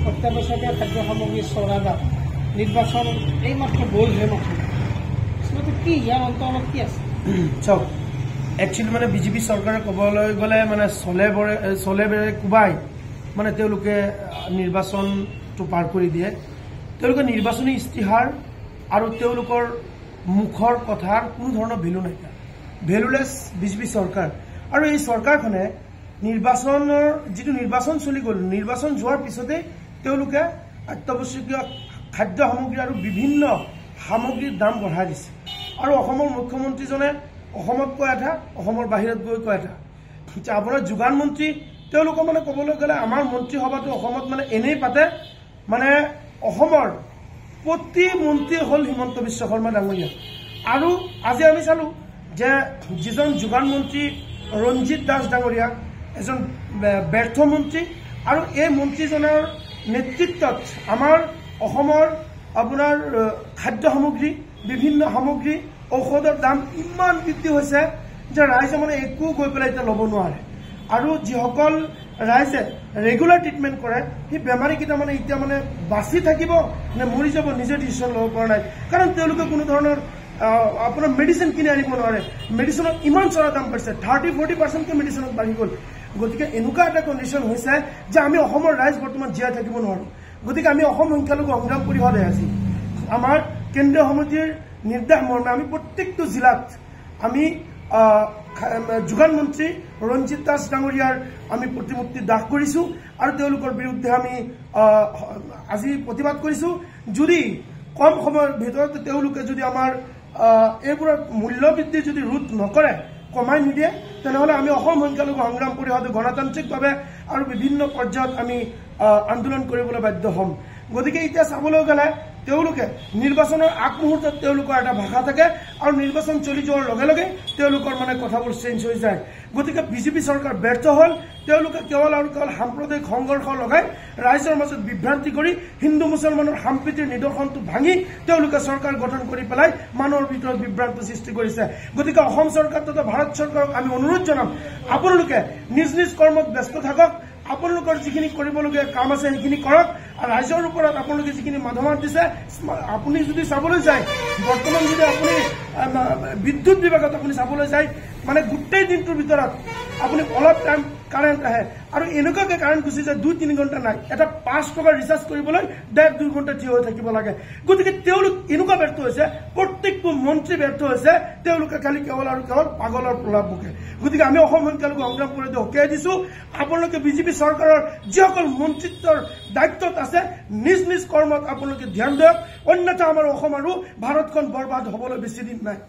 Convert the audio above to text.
অত্যাৱশ্যকীয় খাদ্য সামগ্ৰী চৰা দাম নিৰ্বাচন এইমাত্ৰ গ'ল হে মাত্ৰ আচলতে কি ইয়াৰ অন্তৰত কি আছে চাওক একচুৱেলি মানে বিজেপি চৰকাৰে ক'বলৈ গ'লে মানে চলে বেৰে কোবাই মানে তেওঁলোকে নিৰ্বাচনটো পাৰ কৰি দিয়ে তেওঁলোকে নিৰ্বাচনী ইস্তিহাৰ আৰু তেওঁলোকৰ মুখৰ কথাৰ কোনো ধৰণৰ ভেলু নাইকিয়া ভেলুলেছ বিজেপি চৰকাৰ আৰু এই চৰকাৰখনে নিৰ্বাচনৰ যিটো নিৰ্বাচন চলি গ'ল নিৰ্বাচন যোৱাৰ পিছতে তেওঁলোকে অত্যাৱশ্যকীয় খাদ্য সামগ্ৰী আৰু বিভিন্ন সামগ্ৰীৰ দাম বঢ়াই দিছে আৰু অসমৰ মুখ্যমন্ত্ৰীজনে অসমত কয় এটা অসমৰ বাহিৰত গৈ কয় এটা আপোনাৰ যোগান মন্ত্ৰী তেওঁলোকৰ মানে ক'বলৈ গ'লে আমাৰ মন্ত্ৰীসভাটো অসমত মানে এনেই পাতে মানে অসমৰ প্ৰতি মন্ত্ৰী হ'ল হিমন্ত বিশ্ব শৰ্মা ডাঙৰীয়া আৰু আজি আমি চালো যে যিজন যোগান মন্ত্ৰী ৰঞ্জিত দাস ডাঙৰীয়া এজন ব্যৰ্থ মন্ত্ৰী আৰু এই মন্ত্ৰীজনৰ নেতৃত্বত আমাৰ অসমৰ আপোনাৰ খাদ্য সামগ্ৰী বিভিন্ন সামগ্ৰী ঔষধৰ দাম ইমান বৃদ্ধি হৈছে যে ৰাইজে মানে একো গৈ পেলাই এতিয়া ল'ব নোৱাৰে আৰু যিসকল ৰাইজে ৰেগুলাৰ ট্ৰিটমেণ্ট কৰে সেই বেমাৰীকেইটা মানে এতিয়া মানে বাচি থাকিব নে মৰি যাব নিজে ডিচিশ্যন ল'ব পৰা নাই কাৰণ তেওঁলোকে কোনো ধৰণৰ আপোনাৰ মেডিচিন কিনি আনিব নোৱাৰে মেডিচিনত ইমান চৰা দাম পাইছে 30-40% মেডিচিনত বাঢ়ি গ'ল গতিকে এনেকুৱা এটা কণ্ডিশ্যন হৈছে যে আমি অসমৰ ৰাইজ বৰ্তমান জীয়াই থাকিব নোৱাৰোঁ গতিকে আমি অসম সংখ্যালঘু সংগ্ৰাম পৰিষদে আজি আমাৰ কেন্দ্ৰীয় সমিতিৰ নিৰ্দেশ মৰ্মে আমি প্ৰত্যেকটো জিলাত আমি যোগান মন্ত্ৰী ৰঞ্জিত দাস ডাঙৰীয়াৰ আমি প্ৰতিমূৰ্তি দাহ কৰিছোঁ আৰু তেওঁলোকৰ বিৰুদ্ধে আমি আজি প্ৰতিবাদ কৰিছোঁ যদি কম সময়ৰ ভিতৰত তেওঁলোকে যদি আমাৰ এইবোৰৰ মূল্য বৃদ্ধি যদি ৰোধ নকৰে কমাই নিদিয়ে তেনেহ'লে আমি অসম সংখ্যালঘু সংগ্ৰাম পৰিষদে গণতান্ত্ৰিকভাৱে আৰু বিভিন্ন পৰ্যায়ত আমি আন্দোলন কৰিবলৈ বাধ্য হ'ম গতিকে এতিয়া চাবলৈ গ'লে তেওঁলোকে নিৰ্বাচনৰ আগমুহূৰ্তত তেওঁলোকৰ এটা ভাষা থাকে আৰু নিৰ্বাচন চলি যোৱাৰ লগে লগে তেওঁলোকৰ মানে কথাবোৰ চেঞ্জ হৈ যায় গতিকে বিজেপি চৰকাৰ ব্যৰ্থ হ'ল তেওঁলোকে কেৱল আৰু কেৱল সাম্প্ৰদায়িক সংঘৰ্ষ লগাই ৰাইজৰ মাজত বিভ্ৰান্তি কৰি হিন্দু মুছলমানৰ সম্প্ৰীতিৰ নিদৰ্শনটো ভাঙি তেওঁলোকে চৰকাৰ গঠন কৰি পেলাই মানুহৰ ভিতৰত বিভ্ৰান্তি সৃষ্টি কৰিছে গতিকে অসম চৰকাৰ তথা ভাৰত চৰকাৰক আমি অনুৰোধ জনাম আপোনালোকে নিজ নিজ কৰ্মত ব্যস্ত থাকক আপোনালোকৰ যিখিনি কৰিবলগীয়া কাম আছে সেইখিনি কৰক আৰু ৰাইজৰ ওপৰত আপোনালোকে যিখিনি মাধমাৰ দিছে আপুনি যদি চাবলৈ যায় বৰ্তমান যদি আপুনি বিদ্যুৎ বিভাগত আপুনি চাবলৈ যায় মানে গোটেই দিনটোৰ ভিতৰত আপুনি অলপ টাইম কাৰেণ্ট আহে আৰু এনেকুৱাকৈ কাৰেণ্ট গুচি যায় 2-3 ঘণ্টা নাই এটা 5 টকাৰ ৰিচাৰ্জ কৰিবলৈ 1.5-2 ঘণ্টা থিয় হৈ থাকিব লাগে গতিকে তেওঁলোক এনেকুৱা ব্যৰ্থ হৈছে প্ৰত্যেকটো মন্ত্ৰী ব্যৰ্থ হৈছে তেওঁলোকে খালি কেৱল আৰু কেৱল পাগলৰ প্ৰলাপ বকে গতিকে আমি অসম সংখ্যালঘু সংগ্ৰাম পৰিষদে সকীয়াই দিছোঁ আপোনালোকে বিজেপি চৰকাৰৰ যিসকল মন্ত্ৰিত্বৰ দায়িত্বত আছে নিজ নিজ কৰ্মত আপোনালোকে ধ্যান দিয়ক অন্যথা আমাৰ অসম আৰু ভাৰতখন বৰবাদ হ'বলৈ বেছি দিন নাই